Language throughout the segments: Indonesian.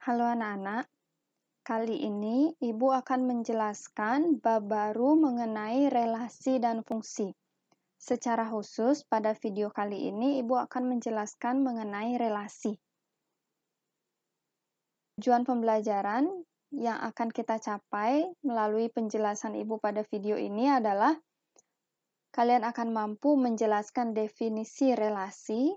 Halo anak-anak, kali ini Ibu akan menjelaskan bab baru mengenai relasi dan fungsi. Secara khusus, pada video kali ini Ibu akan menjelaskan mengenai relasi. Tujuan pembelajaran yang akan kita capai melalui penjelasan Ibu pada video ini adalah kalian akan mampu menjelaskan definisi relasi,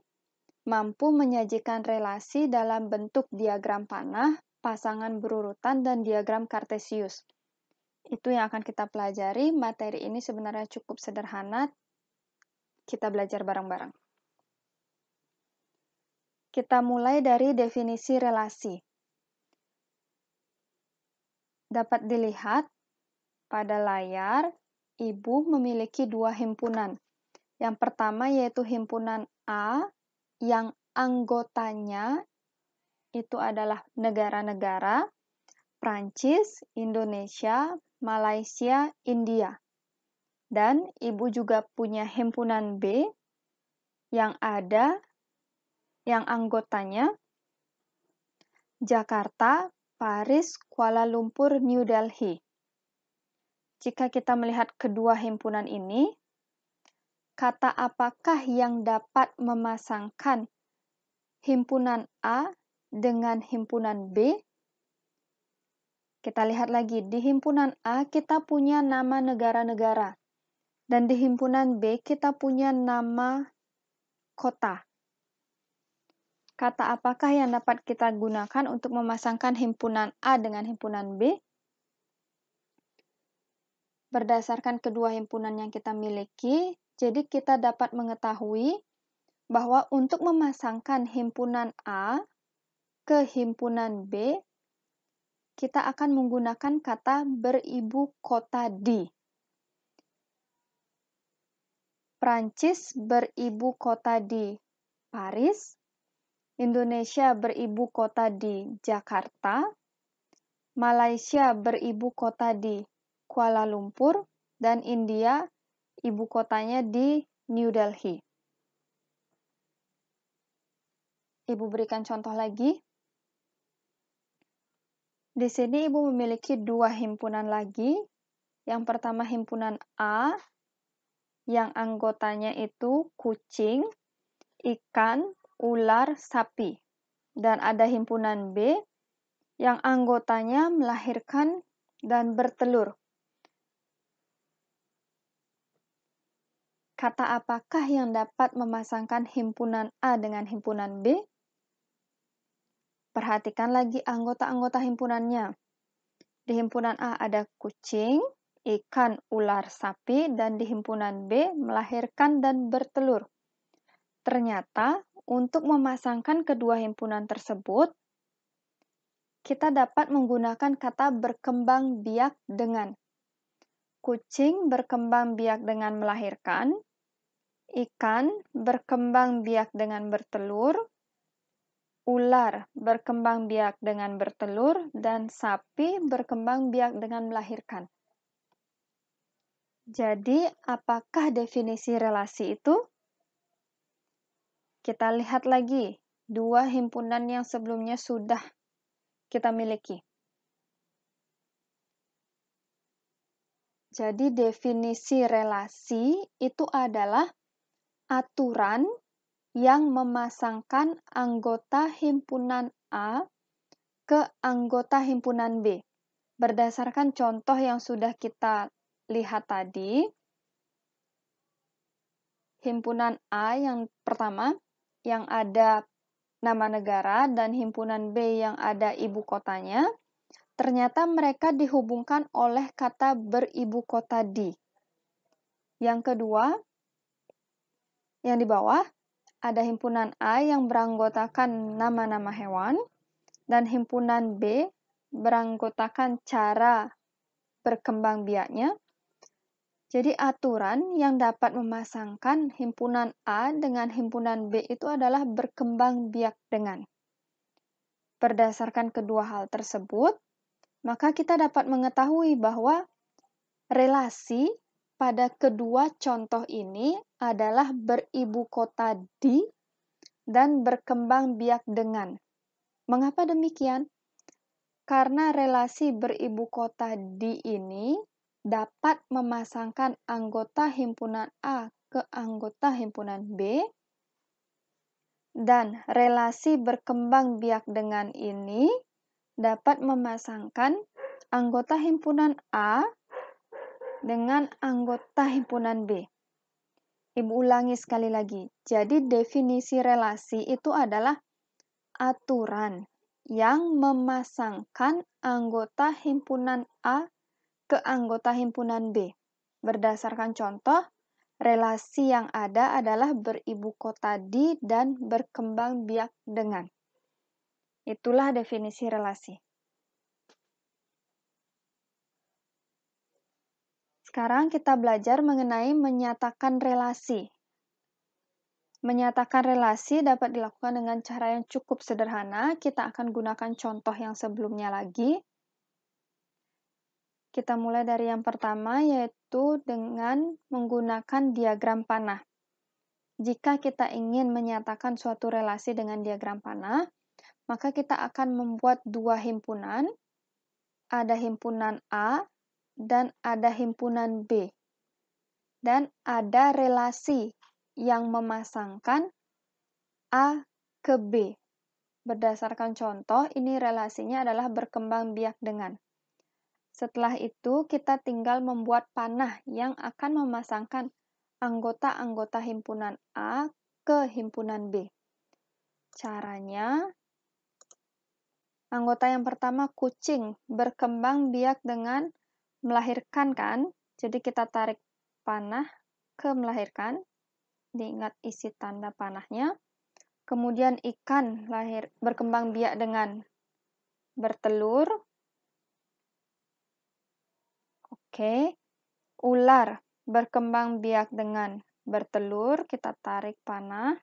mampu menyajikan relasi dalam bentuk diagram panah, pasangan berurutan, dan diagram kartesius. Itu yang akan kita pelajari. Materi ini sebenarnya cukup sederhana. Kita belajar bareng-bareng. Kita mulai dari definisi relasi. Dapat dilihat pada layar, Ibu memiliki dua himpunan. Yang pertama yaitu himpunan A, yang anggotanya itu adalah negara-negara Prancis, Indonesia, Malaysia, India. Dan Ibu juga punya himpunan B yang anggotanya Jakarta, Paris, Kuala Lumpur, New Delhi. Jika kita melihat kedua himpunan ini, kata apakah yang dapat memasangkan himpunan A dengan himpunan B? Kita lihat lagi, di himpunan A kita punya nama negara-negara, dan di himpunan B kita punya nama kota. Kata apakah yang dapat kita gunakan untuk memasangkan himpunan A dengan himpunan B? Berdasarkan kedua himpunan yang kita miliki, jadi kita dapat mengetahui bahwa untuk memasangkan himpunan A ke himpunan B, kita akan menggunakan kata beribu kota di. Prancis beribu kota di Paris, Indonesia beribu kota di Jakarta, Malaysia beribu kota di Kuala Lumpur, dan India ibu kotanya di New Delhi. Ibu berikan contoh lagi. Di sini Ibu memiliki dua himpunan lagi. Yang pertama himpunan A, yang anggotanya itu kucing, ikan, ular, sapi. Dan ada himpunan B, yang anggotanya melahirkan dan bertelur. Kata apakah yang dapat memasangkan himpunan A dengan himpunan B? Perhatikan lagi anggota-anggota himpunannya. Di himpunan A ada kucing, ikan, ular, sapi, dan di himpunan B melahirkan dan bertelur. Ternyata, untuk memasangkan kedua himpunan tersebut, kita dapat menggunakan kata berkembang biak dengan. Kucing berkembang biak dengan melahirkan, ikan berkembang biak dengan bertelur, ular berkembang biak dengan bertelur, dan sapi berkembang biak dengan melahirkan. Jadi, apakah definisi relasi itu? Kita lihat lagi, dua himpunan yang sebelumnya sudah kita miliki. Jadi, definisi relasi itu adalah aturan yang memasangkan anggota himpunan A ke anggota himpunan B. Berdasarkan contoh yang sudah kita lihat tadi, himpunan A yang pertama, yang ada nama negara, dan himpunan B yang ada ibu kotanya, ternyata mereka dihubungkan oleh kata beribu kota di. Yang kedua, yang di bawah, ada himpunan A yang beranggotakan nama-nama hewan, dan himpunan B beranggotakan cara berkembang biaknya. Jadi aturan yang dapat memasangkan himpunan A dengan himpunan B itu adalah berkembang biak dengan. Berdasarkan kedua hal tersebut, maka kita dapat mengetahui bahwa relasi pada kedua contoh ini adalah beribu kota di dan berkembang biak dengan. Mengapa demikian? Karena relasi beribu kota di ini dapat memasangkan anggota himpunan A ke anggota himpunan B, dan relasi berkembang biak dengan ini dapat memasangkan anggota himpunan A dengan anggota himpunan B. Ibu ulangi sekali lagi. Jadi definisi relasi itu adalah aturan yang memasangkan anggota himpunan A ke anggota himpunan B. Berdasarkan contoh, relasi yang ada adalah beribu kota di dan berkembang biak dengan. Itulah definisi relasi. Sekarang kita belajar mengenai menyatakan relasi. Menyatakan relasi dapat dilakukan dengan cara yang cukup sederhana. Kita akan gunakan contoh yang sebelumnya lagi. Kita mulai dari yang pertama, yaitu dengan menggunakan diagram panah. Jika kita ingin menyatakan suatu relasi dengan diagram panah, maka kita akan membuat dua himpunan. Ada himpunan A dan ada himpunan B. Dan ada relasi yang memasangkan A ke B. Berdasarkan contoh, ini relasinya adalah berkembang biak dengan. Setelah itu, kita tinggal membuat panah yang akan memasangkan anggota-anggota himpunan A ke himpunan B. Caranya, anggota yang pertama kucing, berkembang biak dengan melahirkan kan? Jadi kita tarik panah ke melahirkan. Diingat isi tanda panahnya. Kemudian ikan berkembang biak dengan bertelur. Oke. Ular berkembang biak dengan bertelur. Kita tarik panah.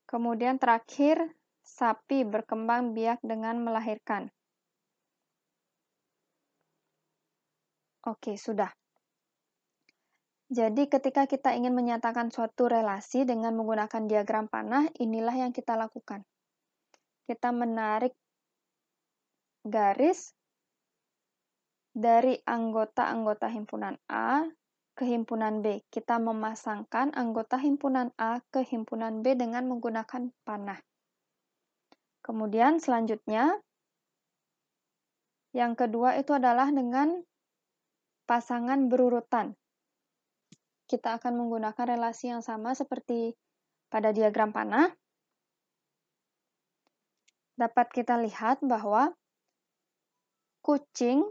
Kemudian terakhir, sapi berkembang biak dengan melahirkan. Oke, sudah. Jadi ketika kita ingin menyatakan suatu relasi dengan menggunakan diagram panah, inilah yang kita lakukan. Kita menarik garis dari anggota-anggota himpunan A ke himpunan B. Kita memasangkan anggota himpunan A ke himpunan B dengan menggunakan panah. Kemudian selanjutnya, yang kedua itu adalah dengan pasangan berurutan. Kita akan menggunakan relasi yang sama seperti pada diagram panah. Dapat kita lihat bahwa kucing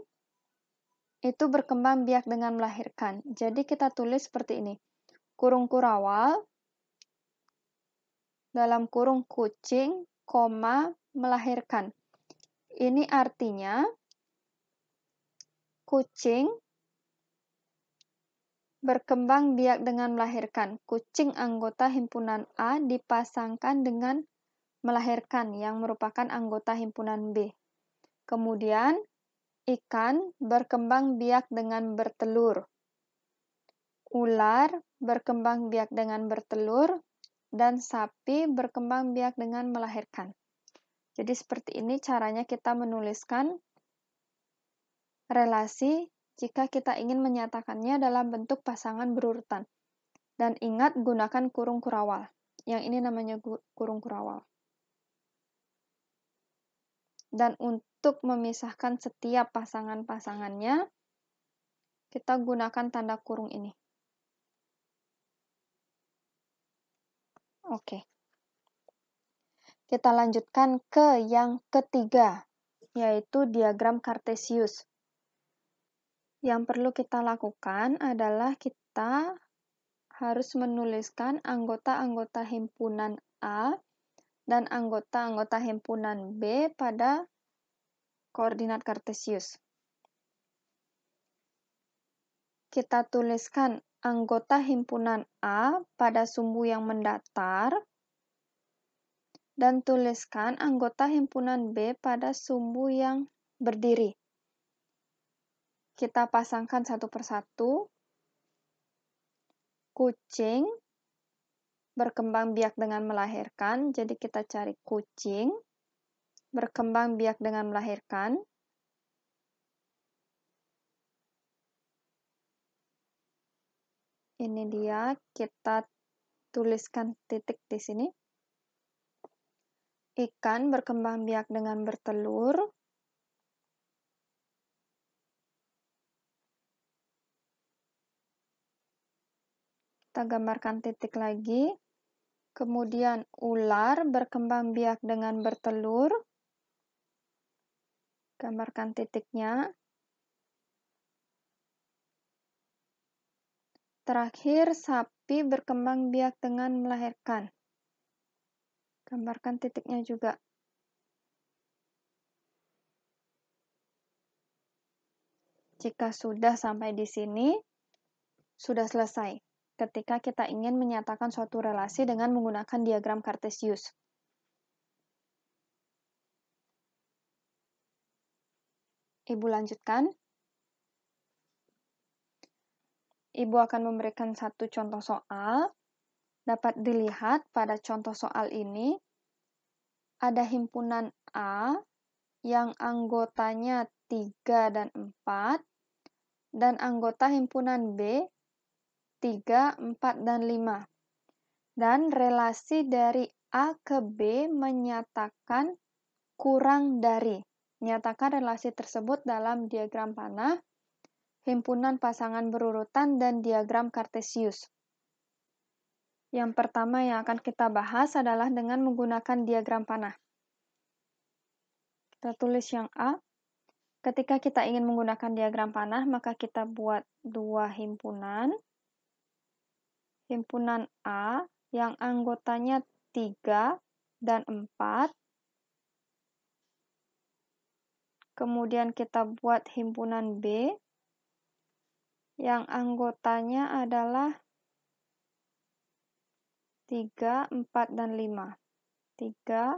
itu berkembang biak dengan melahirkan. Jadi kita tulis seperti ini. Kurung kurawal, dalam kurung kucing, koma, melahirkan. Ini artinya kucing berkembang biak dengan melahirkan. Kucing anggota himpunan A dipasangkan dengan melahirkan yang merupakan anggota himpunan B. Kemudian, ikan berkembang biak dengan bertelur. Ular berkembang biak dengan bertelur. Dan sapi berkembang biak dengan melahirkan. Jadi seperti ini caranya kita menuliskan relasi jika kita ingin menyatakannya dalam bentuk pasangan berurutan. Dan ingat, gunakan kurung kurawal. Yang ini namanya kurung kurawal. Dan untuk memisahkan setiap pasangan-pasangannya, kita gunakan tanda kurung ini. Oke. Kita lanjutkan ke yang ketiga, yaitu diagram Cartesius. Yang perlu kita lakukan adalah kita harus menuliskan anggota-anggota himpunan A dan anggota-anggota himpunan B pada koordinat Cartesius. Kita tuliskan anggota himpunan A pada sumbu yang mendatar dan tuliskan anggota himpunan B pada sumbu yang berdiri. Kita pasangkan satu persatu. Kucing berkembang biak dengan melahirkan, jadi kita cari kucing. berkembang biak dengan melahirkan. Ini dia, kita tuliskan titik di sini. Ikan berkembang biak dengan bertelur. Kita gambarkan titik lagi. Kemudian ular berkembang biak dengan bertelur. Gambarkan titiknya. Terakhir, sapi berkembang biak dengan melahirkan. Gambarkan titiknya juga. Jika sudah sampai di sini, sudah selesai. Ketika kita ingin menyatakan suatu relasi dengan menggunakan diagram Cartesius. Ibu lanjutkan. Ibu akan memberikan satu contoh soal. Dapat dilihat pada contoh soal ini, ada himpunan A yang anggotanya 3 dan 4, dan anggota himpunan B 3, 4, dan 5. Dan relasi dari A ke B menyatakan kurang dari. Nyatakan relasi tersebut dalam diagram panah, himpunan pasangan berurutan, dan diagram Cartesius. Yang pertama yang akan kita bahas adalah dengan menggunakan diagram panah. Kita tulis yang A. Ketika kita ingin menggunakan diagram panah, maka kita buat dua himpunan. Himpunan A yang anggotanya 3 dan 4. Kemudian kita buat himpunan B yang anggotanya adalah 3, 4, dan 5. 3,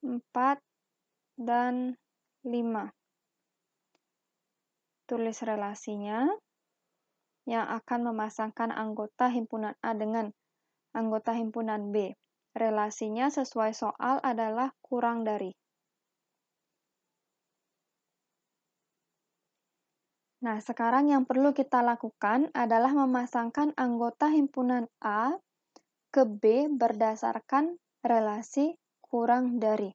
4, dan 5. Tulis relasinya yang akan memasangkan anggota himpunan A dengan anggota himpunan B. Relasinya sesuai soal adalah kurang dari. Nah, sekarang yang perlu kita lakukan adalah memasangkan anggota himpunan A ke B berdasarkan relasi kurang dari.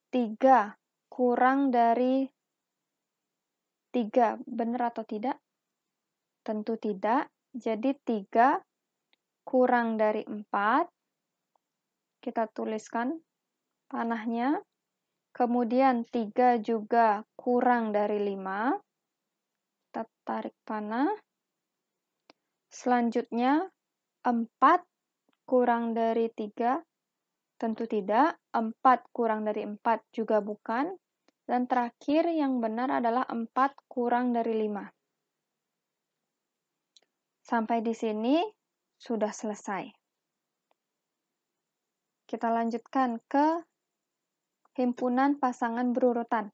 3 kurang dari 3, benar atau tidak? Tentu tidak. Jadi 3 kurang dari 4. Kita tuliskan panahnya. Kemudian 3 juga kurang dari 5. Kita tarik panah. Selanjutnya 4 kurang dari 3. Tentu tidak. 4 kurang dari 4 juga bukan. Dan terakhir yang benar adalah 4 kurang dari 5. Sampai di sini sudah selesai. Kita lanjutkan ke himpunan pasangan berurutan.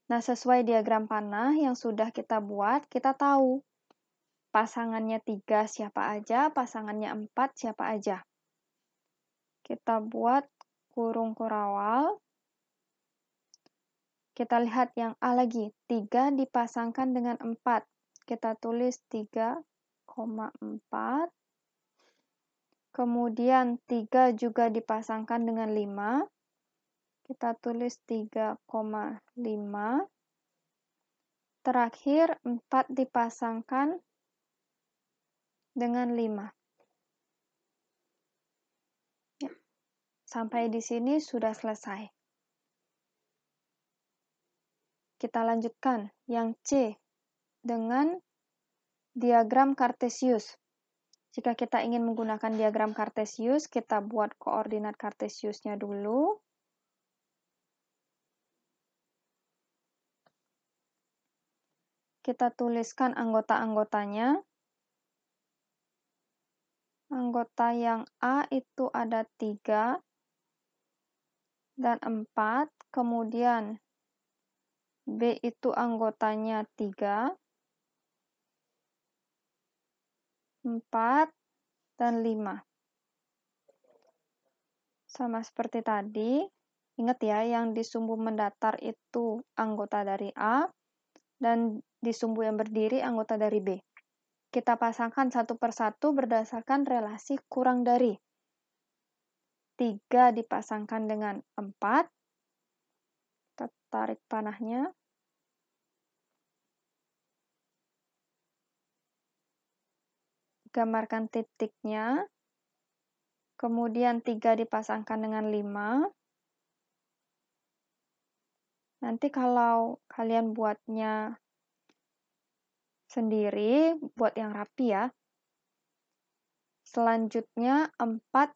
Nah, sesuai diagram panah yang sudah kita buat, kita tahu pasangannya 3 siapa aja, pasangannya 4 siapa aja. Kita buat kurung kurawal. Kita lihat yang A lagi, 3 dipasangkan dengan 4. Kita tulis 3,4. Kemudian 3 juga dipasangkan dengan 5. Kita tulis 3,5. Terakhir 4 dipasangkan dengan 5. Ya. Sampai di sini sudah selesai. Kita lanjutkan yang C dengan diagram Cartesius. Jika kita ingin menggunakan diagram Cartesius, kita buat koordinat Cartesiusnya dulu. Kita tuliskan anggota-anggotanya. Anggota yang A itu ada 3 dan 4. Kemudian B itu anggotanya 3, 4, dan 5. Sama seperti tadi, Ingat ya, yang di sumbu mendatar itu anggota dari A, dan di sumbu yang berdiri anggota dari B. Kita pasangkan satu persatu berdasarkan relasi kurang dari. 3 dipasangkan dengan 4. Kita tarik panahnya. Gambarkan titiknya. Kemudian 3 dipasangkan dengan 5. Nanti kalau kalian buatnya sendiri, buat yang rapi ya. Selanjutnya 4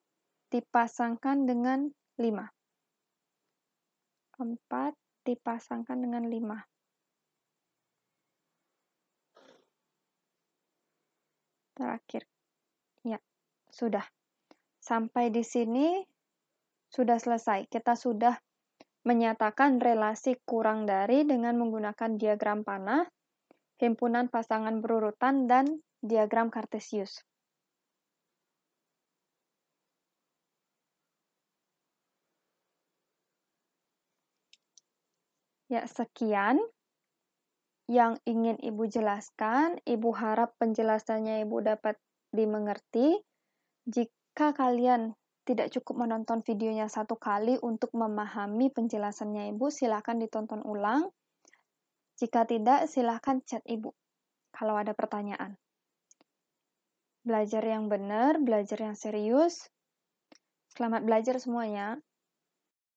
dipasangkan dengan 5. 4 dipasangkan dengan 5. Terakhir. Ya, sudah. Sampai di sini sudah selesai. Kita sudah menyatakan relasi kurang dari dengan menggunakan diagram panah, himpunan pasangan berurutan, dan diagram Kartesius. Ya, sekian yang ingin Ibu jelaskan. Ibu harap penjelasannya Ibu dapat dimengerti. Jika kalian tidak cukup menonton videonya 1 kali untuk memahami penjelasannya Ibu, silakan ditonton ulang. Jika tidak, silakan chat Ibu kalau ada pertanyaan. Belajar yang benar, belajar yang serius. Selamat belajar semuanya.